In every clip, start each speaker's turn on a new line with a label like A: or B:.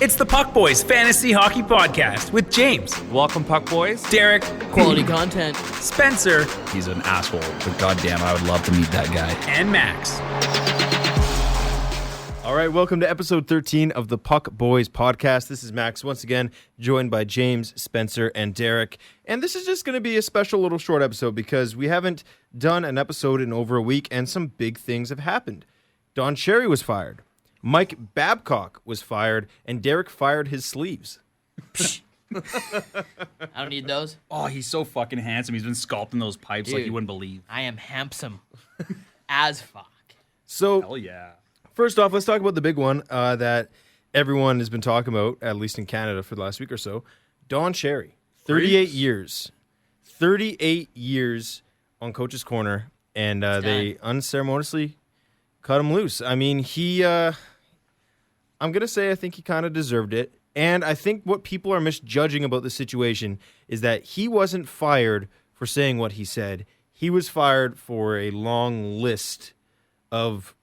A: It's the Puck Boys Fantasy Hockey Podcast with James,
B: Welcome, Puck Boys.
A: Derek,
C: Quality content.
A: Spencer,
D: He's an asshole, but goddamn, I would love to meet that guy.
A: and Max.
E: All right, welcome to episode 13 of the Puck Boys podcast. This is Max, once again, joined by James, Spencer, and Derek. And this is just going to be a special little short episode because we haven't done an episode in over a week, and some big things have happened. Don Cherry was fired. Mike Babcock was fired, and Derek fired his sleeves.
C: I don't need those.
D: Oh, he's so fucking handsome. He's been sculpting those pipes like
C: Dude.
D: you wouldn't believe.
C: I am handsome as fuck.
E: So,
D: Hell yeah.
E: first off, let's talk about the big one that everyone has been talking about, at least in Canada for the last week or so. Don Cherry, 38 years. 38 years on Coach's Corner, and they unceremoniously cut him loose. I mean, I'm going to say I think he kind of deserved it. And I think what people are misjudging about the situation is that he wasn't fired for saying what he said. He was fired for a long list of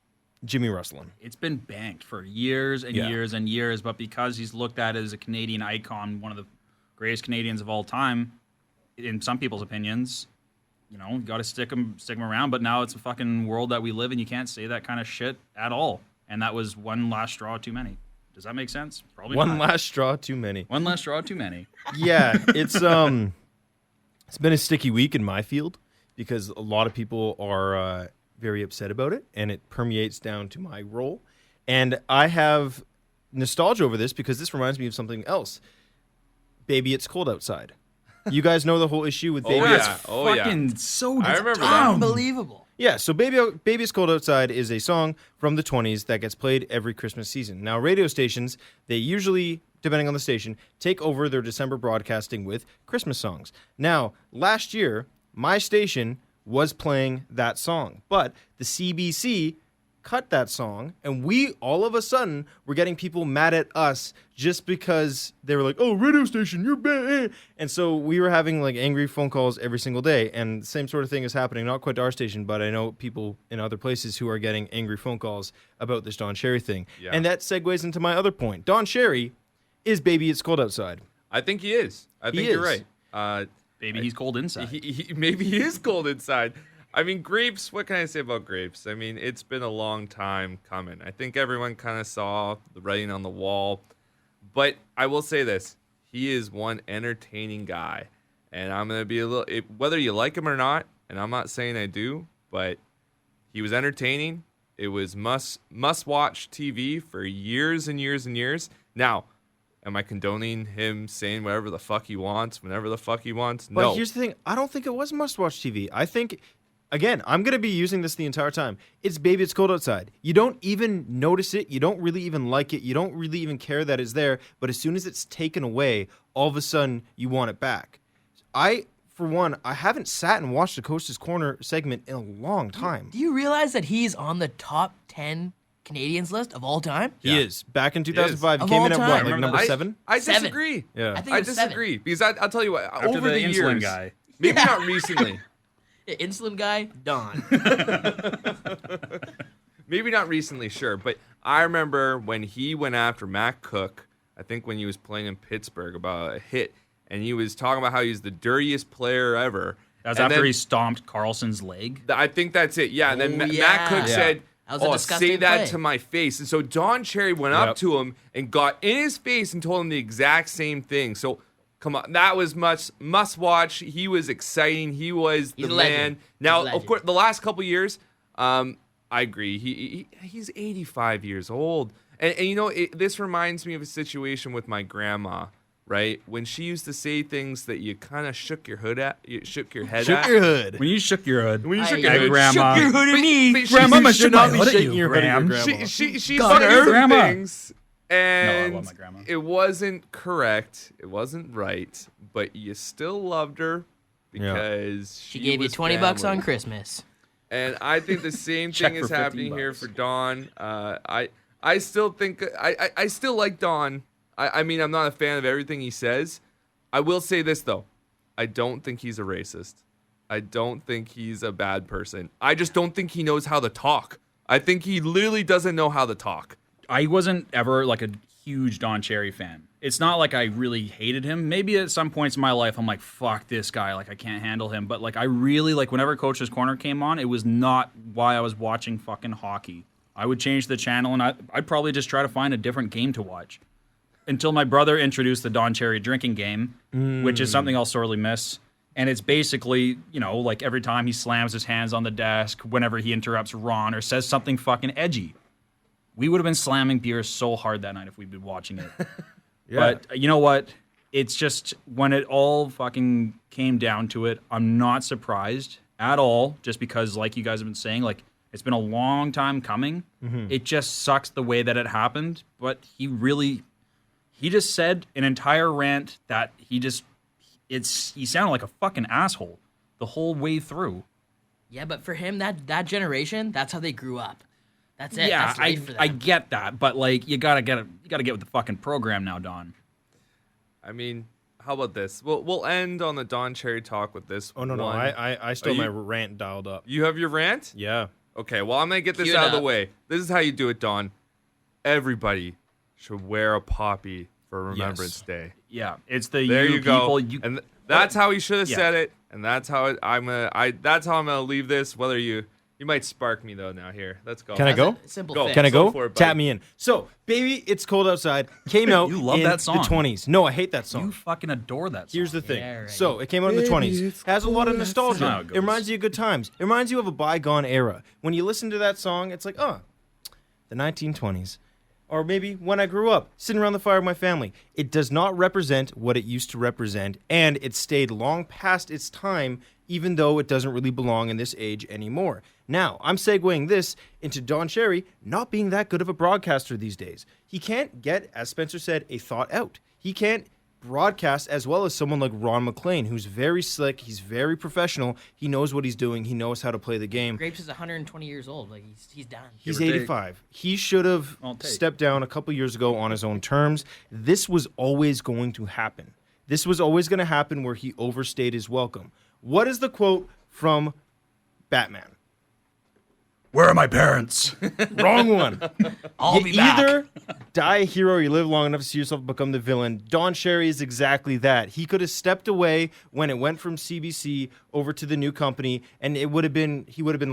E: Jimmy rustling.
D: It's been banked for years and
E: Yeah.
D: years and years, but because he's looked at as a Canadian icon, one of the greatest Canadians of all time, in some people's opinions, you know, you got to stick him around. But now it's a fucking world that we live in. You can't say that kind of shit at all. And that was one last straw too many. Does that make sense? Probably
E: One
D: not.
E: last straw too many.
D: One last straw too many.
E: Yeah, it's been a sticky week in my field because a lot of people are very upset about it, and it permeates down to my role. And I have nostalgia over this because this reminds me of something else. Baby, It's Cold Outside. You guys know the whole issue with Baby.
B: yeah.
E: It's
B: Oh, yeah.
D: Fucking so
B: I remember
D: dumb.
B: that.
C: Unbelievable.
E: Yeah, so Baby It's Cold Outside is a song from the 20s that gets played every Christmas season. Now, radio stations, they usually, depending on the station, take over their December broadcasting with Christmas songs. Now, last year, my station was playing that song, but the CBC cut that song, and we, all of a sudden, were getting people mad at us just because they were like, oh, radio station, you're bad. And so we were having like angry phone calls every single day, and the same sort of thing is happening, not quite to our station, but I know people in other places who are getting angry phone calls about this Don Cherry thing.
B: Yeah.
E: And that segues into my other point. Don Cherry is Baby It's Cold Outside.
B: I think he is. I think
E: He
B: you're
E: is.
B: right.
D: Baby, he's cold inside.
B: Maybe he is cold inside. I mean, grapes, what can I say about grapes? I mean, it's been a long time coming. I think everyone kind of saw the writing on the wall. But I will say this. He is one entertaining guy. And I'm going to be whether you like him or not, and I'm not saying I do, but he was entertaining. It was must-watch TV for years and years and years. Now, am I condoning him saying whatever the fuck he wants, whenever the fuck he wants?
E: But
B: No.
E: here's the thing. I don't think it was must-watch TV. I think, again, I'm going to be using this the entire time. It's Baby It's Cold Outside. You don't even notice it. You don't really even like it. You don't really even care that it's there. But as soon as it's taken away, all of a sudden, you want it back. For one, I haven't sat and watched the Coach's Corner segment in a long time.
C: Do you realize that he's on the top 10 Canadians list of all time?
E: He is. Back in 2005, he
C: Of
E: came
C: all
E: in at
C: time.
E: what, like
D: Remember
E: number
D: that?
E: 7?
B: I
C: Seven.
B: disagree.
E: Yeah.
C: I think
B: I
C: it was 7.
B: disagree because I'll tell you what.
D: After
B: over
D: the
B: the
D: insulin
B: years,
D: guy.
B: maybe not recently,
C: Yeah, insulin guy, Don.
B: maybe not recently, sure, but I remember when he went after Matt Cook. I think when he was playing in Pittsburgh about a hit, and he was talking about how he's the dirtiest player ever.
D: That was
B: And
D: after
B: then-
D: he stomped Carlson's leg.
B: I think that's it. Yeah, and then
C: Oh,
B: Matt
C: yeah.
B: Cook
C: Yeah.
B: said,
C: That was a
B: "Oh,
C: disgusting
B: say that
C: play."
B: to my face." And so Don Cherry went
E: Yep.
B: up to him and got in his face and told him the exact same thing. So come on, that was must watch. He was exciting. He was
C: He's
B: the
C: a
B: man.
C: legend.
B: Now,
C: He's a
B: of
C: legend.
B: course, the last couple years, I agree. He's 85 years old, and you know this reminds me of a situation with my grandma. Right when she used to say things that you kind of shook your head at.
E: Shook
B: When
E: your hood.
D: When you shook your hood.
B: you shook
C: Aye.
B: your hood,
D: Grandma.
C: Shook your hood at me.
B: But
D: Grandma,
B: she-
D: must
E: should
D: should not
E: not
D: be
E: be
D: shaking
E: shaking
D: your
E: your
D: hood
E: hood
D: at
E: at
D: your
E: your
D: grandma.
B: she
C: Got
B: said
C: her.
B: some
D: Grandma.
B: things, and
D: No, I love my grandma.
B: it wasn't correct. It wasn't right, but you still loved her because
C: She gave you
B: was
C: $20
B: family.
C: on Christmas.
B: And I think the same
D: Check
B: thing
D: for
B: is
D: 15
B: happening here
D: bucks.
B: for Don. I still think I still like Don. I mean, I'm not a fan of everything he says. I will say this though, I don't think he's a racist. I don't think he's a bad person. I just don't think he knows how to talk. I think he literally doesn't know how to talk.
D: I wasn't ever like a huge Don Cherry fan. It's not like I really hated him. Maybe at some points in my life, I'm like, fuck this guy. Like, I can't handle him. But, like, I really, like, whenever Coach's Corner came on, it was not why I was watching fucking hockey. I would change the channel, and I'd probably just try to find a different game to watch. Until my brother introduced the Don Cherry drinking game, which is something I'll sorely miss. And it's basically, you know, like every time he slams his hands on the desk, whenever he interrupts Ron or says something fucking edgy. We would have been slamming beers so hard that night if we'd been watching it.
E: Yeah.
D: But you know what? It's just when it all fucking came down to it, I'm not surprised at all, just because, like you guys have been saying, like, it's been a long time coming. It just sucks the way that it happened. But he just said an entire rant that he sounded like a fucking asshole the whole way through.
C: Yeah, but for him, that generation, that's how they grew up. That's it.
D: Yeah,
C: That's life for them.
D: I get that, but like you gotta get with the fucking program now, Don.
B: I mean, how about this? We'll end on the Don Cherry talk with this.
E: Oh, no.
B: one.
E: I still have my rant dialed up.
B: You have your rant?
E: Yeah.
B: Okay, well, I'm going to get this
C: Cue it
B: out of the
C: up.
B: way. This is how you do it, Don. Everybody should wear a poppy for Remembrance Day.
D: Yeah, it's the
B: There you go.
D: people.
B: And that's how he should have
D: Yeah.
B: said it. And that's how that's how I'm gonna leave this. Whether you might spark me though now here. Let's go.
E: Can I go?
C: Simple
B: Go.
C: fix.
E: Can I go?
B: for it, buddy.
E: Tap me in. So, Baby, It's Cold Outside came out
D: You love
E: in
D: that song.
E: the 20s. No, I hate that song.
D: You fucking adore that song.
E: Here's the thing.
C: Yeah, right.
E: So, it came out in the 20s. Has a lot of nostalgia.
D: That's how it
E: It
D: goes.
E: reminds you of good times. It reminds you of a bygone era. When you listen to that song, it's like, oh, the 1920s. Or maybe when I grew up, sitting around the fire with my family. It does not represent what it used to represent, and it stayed long past its time, even though it doesn't really belong in this age anymore. Now, I'm segueing this into Don Cherry not being that good of a broadcaster these days. He can't get, as Spencer said, a thought out. He can't broadcast as well as someone like Ron McLean, who's very slick, he's very professional, he knows what he's doing, he knows how to play the game.
C: Grapes is 120 years old. Like he's done.
E: He's
D: Give or take.
E: 85. He should have
D: I'll take.
E: stepped down a couple years ago on his own terms. This was always going to happen. This was always going to happen where he overstayed his welcome. What is the quote from Batman?
D: Where are my parents?
E: Wrong one.
C: I'll
E: You
C: be back.
E: either die a hero or you live long enough to see yourself become the villain. Don Cherry is exactly that. He could have stepped away when it went from CBC over to the new company, and he would have been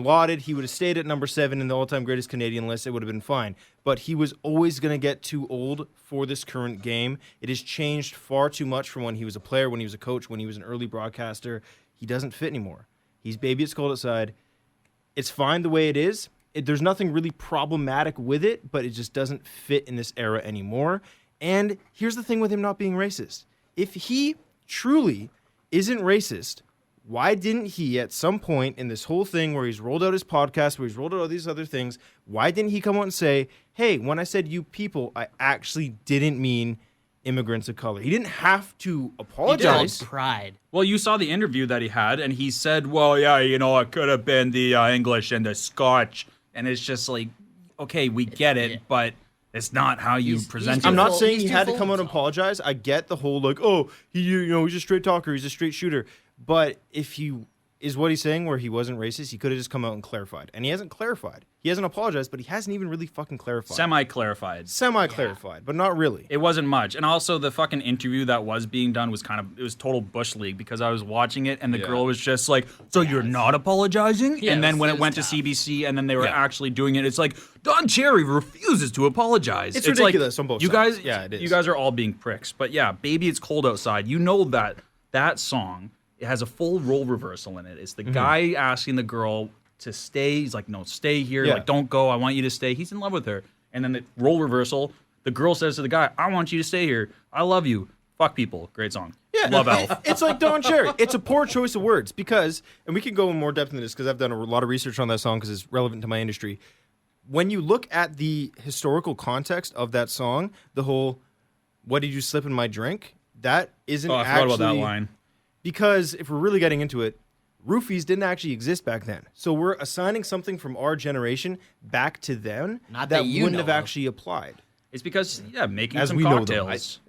E: lauded. He would have stayed at number 7 in the all-time greatest Canadian list. It would have been fine. But he was always going to get too old for this current game. It has changed far too much from when he was a player, when he was a coach, when he was an early broadcaster. He doesn't fit anymore. He's Baby It's Cold Outside. It's fine the way it is. There's nothing really problematic with it, but it just doesn't fit in this era anymore. And here's the thing with him not being racist. If he truly isn't racist, why didn't he at some point in this whole thing where he's rolled out his podcast, where he's rolled out all these other things, why didn't he come out and say, hey, when I said you people, I actually didn't mean immigrants of color. He didn't have to apologize.
C: Pride.
D: Well, you saw the interview that he had, and he said, well, yeah, you know, it could have been the English and the Scotch. And it's just like, okay, we get it,
C: Yeah.
D: but it's not how you
C: He's
D: present
C: too
D: it.
E: I'm not
C: full-
E: saying
C: he's
E: he
C: too
E: had to
C: full
E: come
C: of
E: out and
C: himself.
E: apologize. I get the whole like, oh, he's a straight talker, he's a straight shooter. But if he is what he's saying where he wasn't racist, he could have just come out and clarified. And he hasn't clarified. He hasn't apologized, but he hasn't even really fucking clarified.
D: Semi-clarified.
E: Semi-clarified, but not really.
D: It wasn't much. And also the fucking interview that was being done was it was total Bush League, because I was watching it and the
B: Yeah.
D: girl was just like, so you're not apologizing?
C: Yeah,
D: and then when
C: it
D: it
C: was
D: went to
C: tough.
D: CBC and then they were
E: Yeah.
D: actually doing it, it's like, Don Cherry refuses to apologize.
E: It's
D: like,
E: ridiculous on both
D: you
E: sides.
D: guys,
E: Yeah, it is.
D: You guys are all being pricks. But yeah, Baby It's Cold Outside. You know that song, it has a full role reversal in it. It's the guy asking the girl to stay. He's like, no, stay here.
E: Yeah.
D: Like, don't go. I want you to stay. He's in love with her. And then the role reversal, the girl says to the guy, I want you to stay here. I love you. Fuck people. Great song.
E: Yeah,
D: Love Elf.
E: It's like Don Cherry. It's a poor choice of words because, and we can go in more depth into this because I've done a lot of research on that song because it's relevant to my industry. When you look at the historical context of that song, the whole "What did you slip in my drink?" that isn't
D: Oh, I
E: actually
D: forgot about that line.
E: because if we're really getting into it, roofies didn't actually exist back then. So we're assigning something from our generation back to them
C: Not
E: that
C: that you
E: wouldn't
C: know
E: have
C: of.
E: actually applied.
D: It's because, yeah, making
E: As
D: some
E: we know them.
D: cocktails.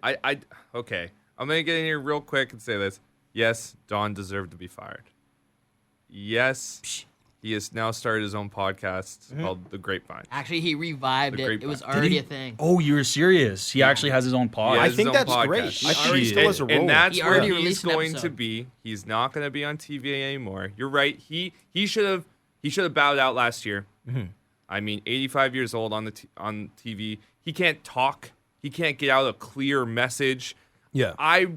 B: Okay. I'm gonna get in here real quick and say this. Yes, Don deserved to be fired. Yes, He has now started his own podcast called The Grapevine.
C: Actually, he revived
B: The
C: it. It
B: Grapevine.
C: was
B: Did
C: already a thing.
D: Oh, you're serious? He actually has his own pod.
B: Yeah,
E: I
B: his
E: think
B: own
E: that's
B: podcast.
E: great. I think he
D: Shit.
E: still has a role.
B: And that's
C: He
B: where
C: already
B: he's
C: released an
B: going to
C: episode.
B: be. He's not going to be on TV anymore. You're right. He should have bowed out last year. I mean, 85 years old on TV. He can't talk. He can't get out a clear message.
E: Yeah.
B: I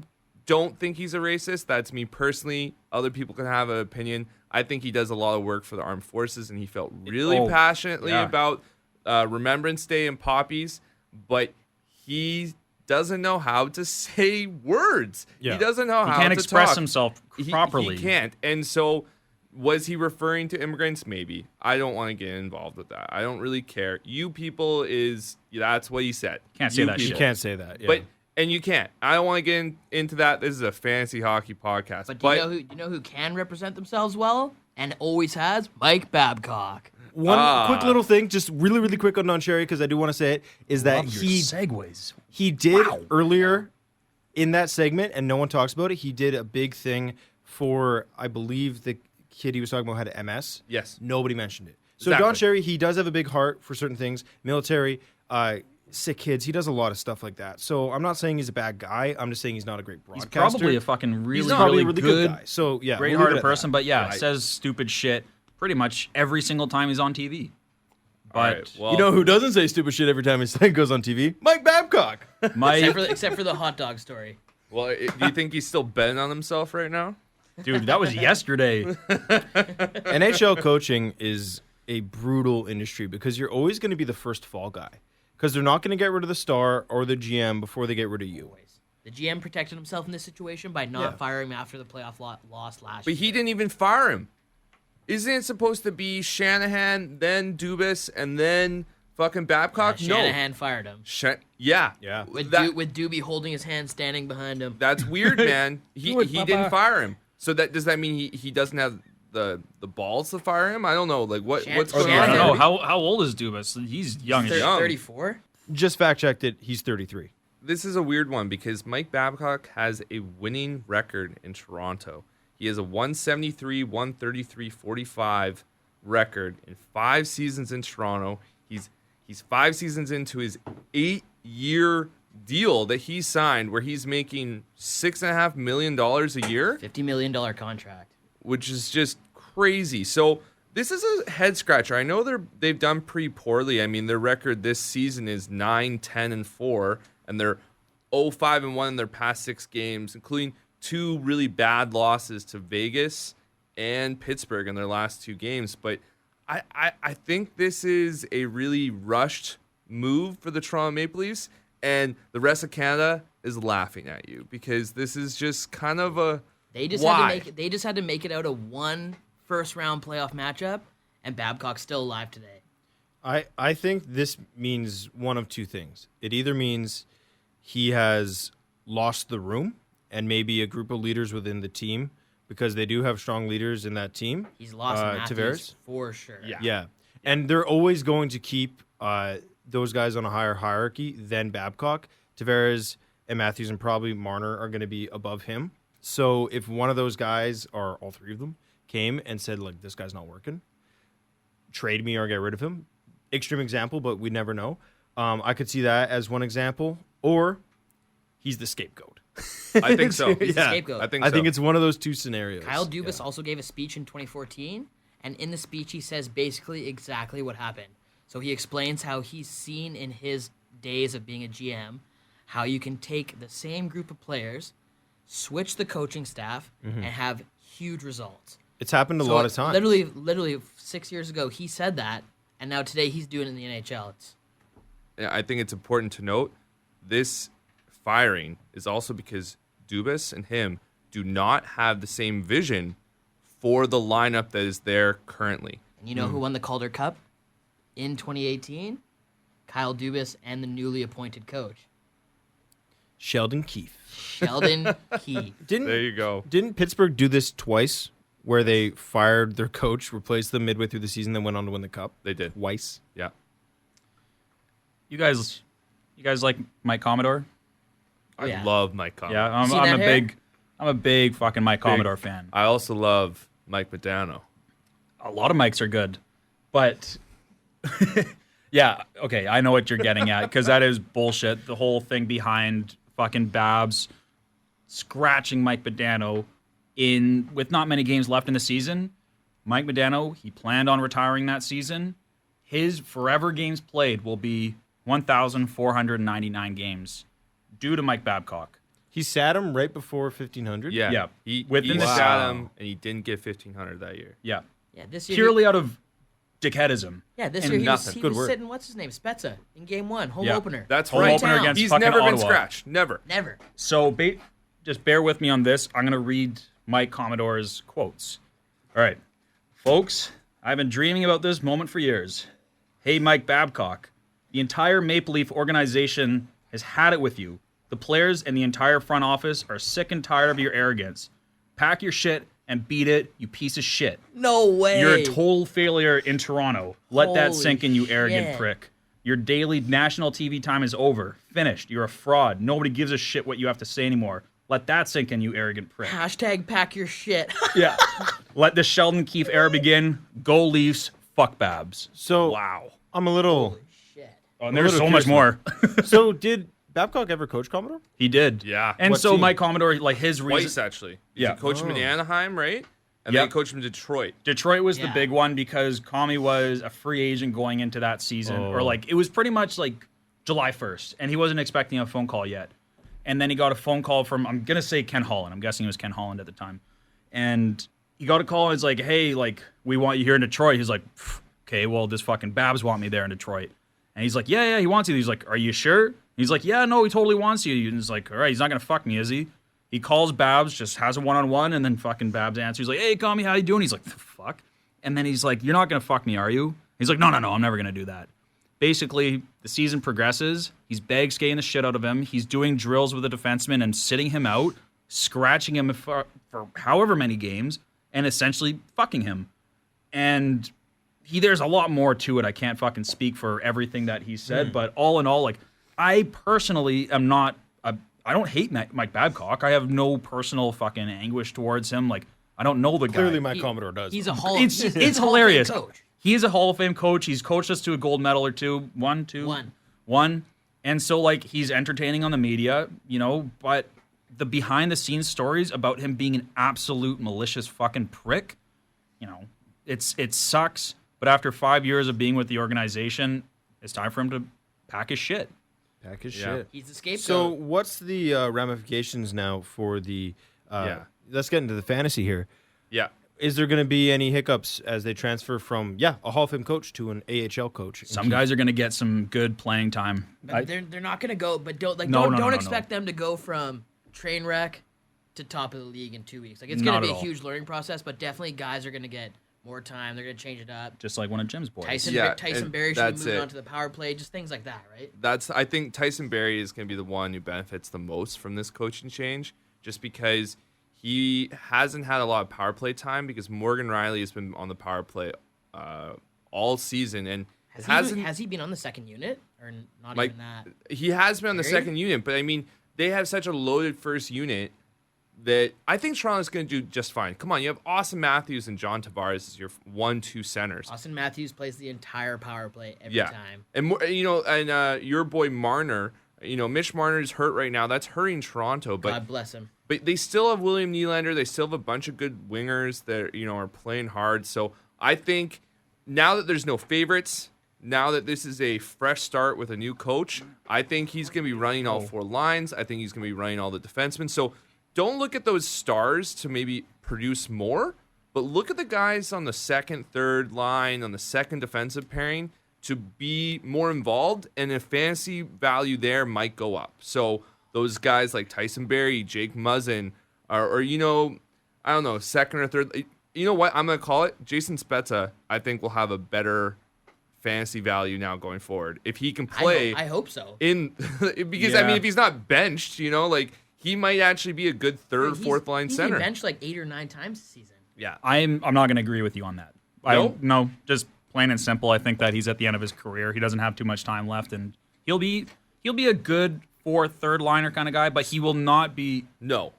B: don't think he's a racist. That's me personally. Other people can have an opinion. I think he does a lot of work for the armed forces, and he felt really passionately about Remembrance Day and poppies, but he doesn't know how to say words.
E: Yeah.
B: He doesn't know
D: He
B: how
D: can't
B: to
D: express
B: talk.
D: himself properly.
B: He can't. And so was he referring to immigrants? Maybe. I don't want to get involved with that. I don't really care. You people that's what he said.
D: Can't say
B: You
D: that
B: people.
D: shit.
E: You can't say that. Yeah.
B: But and you can't. I don't want to get into that. This is a fantasy hockey podcast.
C: But do you know who can represent themselves well and always has? Mike Babcock.
E: One quick little thing, just really, really quick on Don Cherry, because I do want to say it, is that
D: Love your
E: he
D: segues.
E: did earlier in that segment, and no one talks about it, he did a big thing for, I believe, the kid he was talking about had MS.
B: Yes.
E: Nobody mentioned it. So
B: Exactly.
E: Don Cherry, he does have a big heart for certain things. Military, sick kids, he does a lot of stuff like that. So I'm not saying he's a bad guy. I'm just saying he's not a great
D: He's
E: broadcaster.
D: probably a fucking really,
E: He's probably
D: really,
E: a really good guy. So yeah, we'll leave it
D: great-hearted
E: at that.
D: person. But yeah,
B: Right.
D: says stupid shit pretty much every single time he's on TV. But
B: All right, well,
E: You know who doesn't say stupid shit every time he goes on TV? Mike Babcock.
C: Except for the hot dog story.
B: well, do you think he's still betting on himself right now?
D: dude, that was yesterday.
E: NHL coaching is a brutal industry because you're always going to be the first fall guy because they're not going to get rid of the star or the GM before they get rid of you.
C: The GM protected himself in this situation by not firing him after the playoff loss last
B: But
C: year.
B: he didn't even fire him. Isn't it supposed to be Shanahan, then Dubas, and then fucking Babcock?
C: Shanahan fired him.
B: Yeah.
E: Yeah.
C: With
B: That-
C: with Doobie holding his hand, standing behind him.
B: That's weird, man. He
D: Do it,
B: didn't
D: Papa.
B: fire him. So does that mean he doesn't have the balls to fire him? I don't know. Like what's
C: Shan-
B: going
D: I don't
B: on?
D: know how old is Dubas? He's young as shit.
B: young.
C: 34?
E: Just fact checked it. He's 33.
B: This is a weird one because Mike Babcock has a winning record in Toronto. He has a 173, 133, 45 record in 5 seasons in Toronto. He's 5 seasons into his 8-year deal that he signed where he's making $6.5 million a year,
C: $50 million contract.
B: which is just crazy. So this is a head scratcher. I know they've done pretty poorly. I mean, their record this season is 9-10-4, and they're 0-5-1 in their past 6 games, including 2 really bad losses to Vegas and Pittsburgh in their last 2 games. But I think this is a really rushed move for the Toronto Maple Leafs, and the rest of Canada is laughing at you because this is just kind of a
C: They just
B: why?
C: had to make it out of one first round playoff matchup, and Babcock's still alive today.
E: I think this means one of two things. It either means he has lost the room and maybe a group of leaders within the team because they do have strong leaders in that team.
C: He's lost Matthews
E: Tavares.
C: for sure.
E: Yeah. And they're always going to keep those guys on a higher hierarchy than Babcock. Tavares and Matthews and probably Marner are going to be above him. So if one of those guys, or all three of them, came and said, like, this guy's not working, trade me or get rid of him. Extreme example, but we never know. I could see that as one example. Or he's the scapegoat.
B: I think so.
C: He's the scapegoat.
B: I think
E: I
B: so.
E: think it's one of those two scenarios.
C: Kyle Dubas also gave a speech in 2014, and in the speech he says basically exactly what happened. So he explains how he's seen in his days of being a GM how you can take the same group of players, switch the coaching staff, and have huge results.
E: It's happened a lot of times.
C: Literally 6 years ago he said that, and now today he's doing it in the NHL.
B: I think it's important to note this firing is also because Dubas and him do not have the same vision for the lineup that is there currently.
C: And you know who won the Calder Cup in 2018? Kyle Dubas and the newly appointed coach,
E: Sheldon Keefe.
C: Sheldon Keefe.
B: There you go.
E: Didn't Pittsburgh do this twice where they fired their coach, replaced them midway through the season, then went on to win the cup?
B: They did.
E: Twice.
B: Yeah.
D: You guys like Mike Commodore?
C: Oh, yeah.
B: I love Mike Commodore.
D: Yeah, I'm
C: See that hair?
D: a big fucking Mike Commodore fan.
B: I also love Mike Modano.
D: A lot of mics are good, but yeah, okay, I know what you're getting at because that is bullshit. The whole thing behind fucking Babs scratching Mike Modano with not many games left in the season. Mike Modano, he planned on retiring that season. His forever games played will be 1,499 games due to Mike Babcock.
E: He sat him right before 1,500?
B: Yeah.
D: Yeah.
B: He
D: Within the
B: sat him, and he didn't get 1,500 that year.
D: Yeah.
C: Yeah, this year.
D: Purely out of dickheadism.
C: Yeah, this
D: and
C: year he was,
D: nothing.
C: he
E: Good
C: was
E: word.
C: sitting, what's his name, Spezza, in game 1, home
D: Yeah.
C: opener.
B: That's
D: Home
B: right.
D: opener against
B: He's
D: fucking
B: never been
D: Ottawa.
B: scratched. Never.
C: Never.
D: So just bear with me on this. I'm going to read Mike Commodore's quotes. All right. Folks, I've been dreaming about this moment for years. Hey, Mike Babcock, the entire Maple Leaf organization has had it with you. The players and the entire front office are sick and tired of your arrogance. Pack your shit and beat it, you piece of shit.
C: No way.
D: You're a total failure in Toronto. Let that
C: Holy
D: sink in, you arrogant
C: shit.
D: prick. Your daily national TV time is over. Finished. You're a fraud. Nobody gives a shit what you have to say anymore. Let that sink in, you arrogant prick.
C: Hashtag pack your shit.
D: Yeah. Let the Sheldon Keefe era begin. Go Leafs. Fuck Babs.
E: So
D: Wow.
E: I'm a little.
C: Shit.
D: Oh, and there's
E: little
D: so much more.
E: So did Babcock ever coach Commodore?
D: He did.
B: Yeah.
D: And
E: What
D: so
E: team?
D: Mike Commodore, like his
B: Twice,
D: reason.
B: actually.
D: Yeah.
B: He coached him in Anaheim, right? And
D: Yep.
B: then he coached him in Detroit.
D: Detroit was the
C: Yeah.
D: big one because Commie was a free agent going into that season.
E: Oh.
D: Or like, it was pretty much like July 1st. And he wasn't expecting a phone call yet. And then he got a phone call from, I'm going to say Ken Holland. I'm guessing it was Ken Holland at the time. And he got a call and it's like, hey, like, we want you here in Detroit. He's like, okay, well, does fucking Babs want me there in Detroit? And he's like, yeah, he wants you. He's like, are you sure? He's like, yeah, no, he totally wants you. And he's like, all right, he's not going to fuck me, is he? He calls Babs, just has a one-on-one, and then fucking Babs answers. He's like, hey, Commie, how you doing? He's like, the fuck? And then he's like, you're not going to fuck me, are you? He's like, no, I'm never going to do that. Basically, the season progresses. He's bag skating the shit out of him. He's doing drills with a defenseman and sitting him out, scratching him for however many games, and essentially fucking him. And there's a lot more to it. I can't fucking speak for everything that he said, but all in all, like, I personally am not I don't hate Mike Babcock. I have no personal fucking anguish towards him. Like, I don't know the guy.
E: Clearly, my Commodore does.
C: He's a Hall
D: It's
C: he's a Hall of Fame
D: hilarious.
C: coach.
D: He is a Hall of Fame coach. He's coached us to a gold medal or two. One. And so, like, he's entertaining on the media, you know, but the behind-the-scenes stories about him being an absolute malicious fucking prick, you know, it sucks. But after 5 years of being with the organization, it's time for him to pack his shit.
E: Pack his
B: Yeah.
E: shit.
C: He's the scapegoat.
E: So what's the ramifications now for the? Let's get into the fantasy here.
B: Yeah.
E: Is there going to be any hiccups as they transfer from a Hall of Fame coach to an AHL coach?
D: Some guys are going to get some good playing time.
C: But they're not gonna go. But don't
D: No.
C: expect them to go from train wreck to top of the league in 2 weeks. Like, it's
D: Not
C: gonna be
D: at
C: a
D: all.
C: huge learning process. But definitely, guys are gonna get more time. They're gonna change it up.
D: Just like one of Jim's boys.
C: Tyson
B: Yeah,
C: Tyson
B: and
C: Berry should
B: that's
C: be moving
B: it.
C: on to the power play. Just things like that, right?
B: I think Tyson Berry is going to be the one who benefits the most from this coaching change, just because he hasn't had a lot of power play time because Morgan Riley has been on the power play all season and
C: Has he been on the second unit or not
B: like
C: even that?
B: he has been on the
C: Berry?
B: second unit, but I mean they have such a loaded first unit that I think Toronto's going to do just fine. Come on, you have Austin Matthews and John Tavares as your 1-2 centers.
C: Austin Matthews plays the entire power play every
B: Yeah,
C: time.
B: and your boy Marner. Mitch Marner's hurt right now. That's hurting Toronto, but
C: God bless him.
B: But they still have William Nylander. They still have a bunch of good wingers that are playing hard. So I think now that there's no favorites, now that this is a fresh start with a new coach, I think he's going to be running all four lines. I think he's going to be running all the defensemen. So don't look at those stars to maybe produce more, but look at the guys on the second, third line, on the second defensive pairing to be more involved, and the fantasy value there might go up. So those guys like Tyson Berry, Jake Muzzin, or I don't know, second or third. You know what? I'm going to call it Jason Spezza. I think will have a better fantasy value now going forward if he can play.
C: I hope so.
B: Because
D: Yeah.
B: if he's not benched, he might actually be a good third,
C: He's-
B: fourth line
C: he's
B: center.
C: been benched like 8 or 9 times this season.
B: Yeah.
D: I'm not going to agree with you on that.
B: No?
D: No, just plain and simple. I think that he's at the end of his career. He doesn't have too much time left, and he'll be a good fourth, third liner kind of guy, but he will not be.
B: No.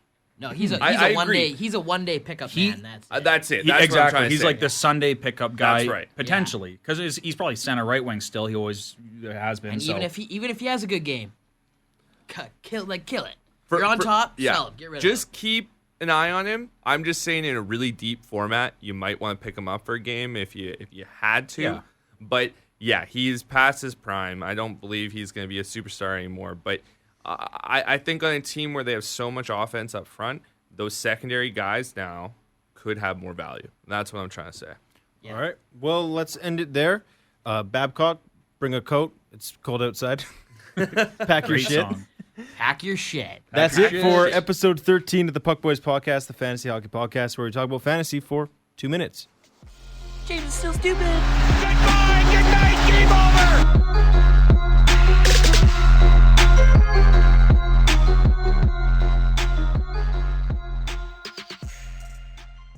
C: No, he's a
B: I
C: one
B: agree.
C: day. He's a one day pickup man. That's it.
B: That's it.
D: He-
B: That's what I'm
D: exactly.
B: trying to
D: He's
B: say.
D: like the Sunday pickup guy,
B: That's right.
D: potentially, because he's probably center right wing still. He always has been.
C: And
D: so.
C: even if he has a good game, kill it.
B: For-
C: You're on
B: for-
C: top.
B: Yeah.
C: Sell him. Get rid of
B: Just
C: him.
B: keep an eye on him. I'm just saying, in a really deep format, you might want to pick him up for a game if you had to.
D: Yeah.
B: But yeah, he's past his prime. I don't believe he's going to be a superstar anymore. But I think on a team where they have so much offense up front, those secondary guys now could have more value. That's what I'm trying to say.
C: Yeah.
E: All right. Well, let's end it there. Babcock, bring a coat. It's cold outside. Pack your
D: Great
E: shit.
D: song.
C: Pack your shit.
E: That's it for episode 13 of the Puck Boys podcast, the Fantasy Hockey Podcast, where we talk about fantasy for 2 minutes.
C: James is still stupid.
A: Goodbye. Good night. Game over.